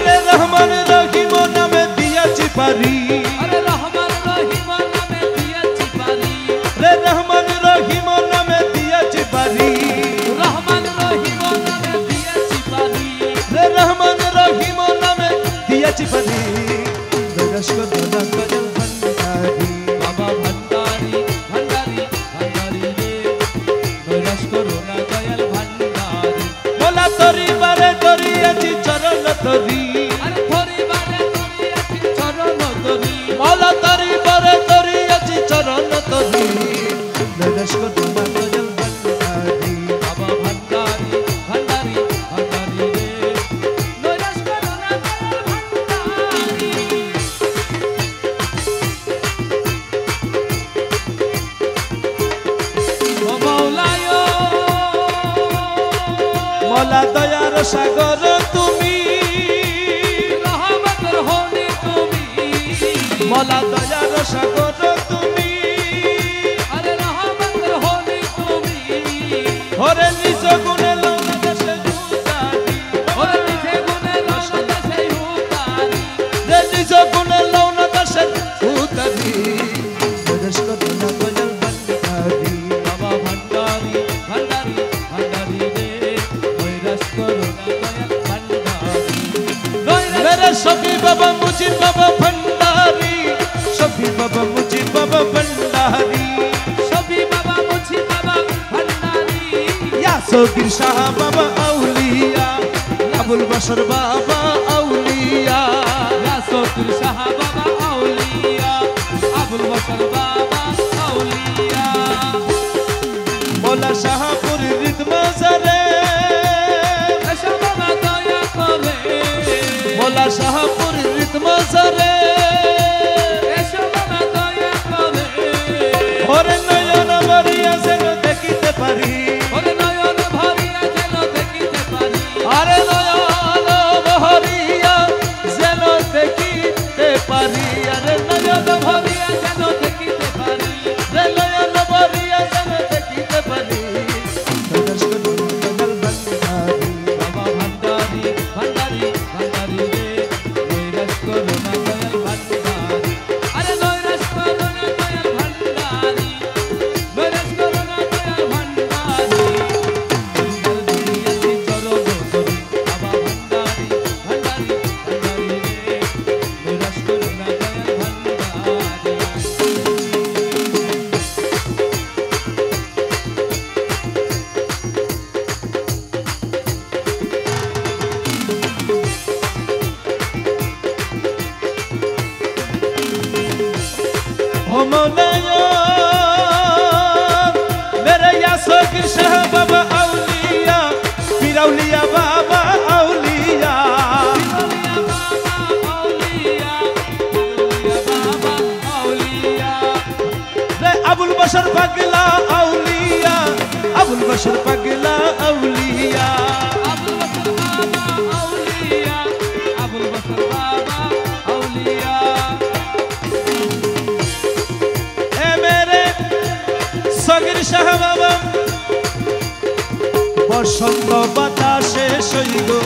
আরে রহমান রহিম নামে দিয়েছি পারি আরে রহমান রহিম নামে দিয়েছি পারি রে রহমান রহিম নামে দিয়েছি পারি রহমান রহিম নামে দিয়েছি পারি রে রহমান রহিম নামে দিয়েছি পারি নৈরাশ করো না দয়াল ভান্ডারি বাবা ভান্ডারি ভান্ডারি ভান্ডারি রে নৈরাশ করো না দয়াল ভান্ডারি মোলা তরি বারে ধরিয়েছি চরণ তরি আরে পরিবারে ধরিয়েছি চরণ ধরি মোলা তরি বারে ধরিয়েছি চরণ তরি নৈরাশ করো না দয়াল ভান্ডারি বাবা ভান্ডারি ভান্ডারি ভান্ডারি রে নৈরাশ করো না দয়াল ভান্ডারি ও মৌলায় মোলা দয়ার সাগর তুমি রহমতের হনি তুমি মোলা দয়ার সাগর তুমি আরে রহমতের হনি তুমি ওরে নিজ গুণে লৌনা দেশে উতারি ওরে নিজে গুণে লৌনা দেশে উতারি রে নিজ গুণে লৌনা দেশে উতারি নৈরাশ করো না দয়াল ভান্ডারি বাবা ভান্ডারি ভান্ডারি ভান্ডারি রে নৈরাশ করো না দয়াল ভান্ডারি मेरे शफी बाबा मुझे बाबा भंडारी शफी बाबा मुझे बाबा भंडारी সবই বাবা মুছি বাবা ভান্ডারি या सोगिर शाह बाबा औलिया अबुल बशर बाबा औलिया ইয়া সতুর শাহ বাবা আউলিয়া আবুল বশর বাবা আউলিয়া मौला शाहपुर रिद मजरे এসো বাবা দয়া করে मौला शाहपुर रिद मजरे এসো বাবা দয়া করে और नयन मरिया से देखते पारी ওরে নয়ন ভরিয়া যেন দেখিতে পারি अरे नयन मरिया যেন দেখিতে পারি अरे नयन ভরিয়া যেন দেখিতে পারি রে নয়ন মরিয়া যেন দেখিতে পারি নৈরাশ করো না দয়াল ভান্ডারি বাবা ভান্ডারি ভান্ডারি ভান্ডারি রে নৈরাশ করো না দয়াল ভান্ডারি আরে নৈরাশ করো না দয়াল ভান্ডারি নৈরাশ করো না দয়াল ভান্ডারি সুন্দর দুনিয়াতে চরণ ধরি বাবা ভান্ডারি ভান্ডারি ভান্ডারি রে নৈরাশ করো না দয়াল ভান্ডারি ओ मौलाया मेरे या सोगिर शाह बाबा औलिया पीर औलिया बाबा औलिया रे अबुल बशर पगला औलिया अबुल बशर पगला औलिया ए मेरे सोगिर शाह बाबा বসন্ত বাতাসে সইগো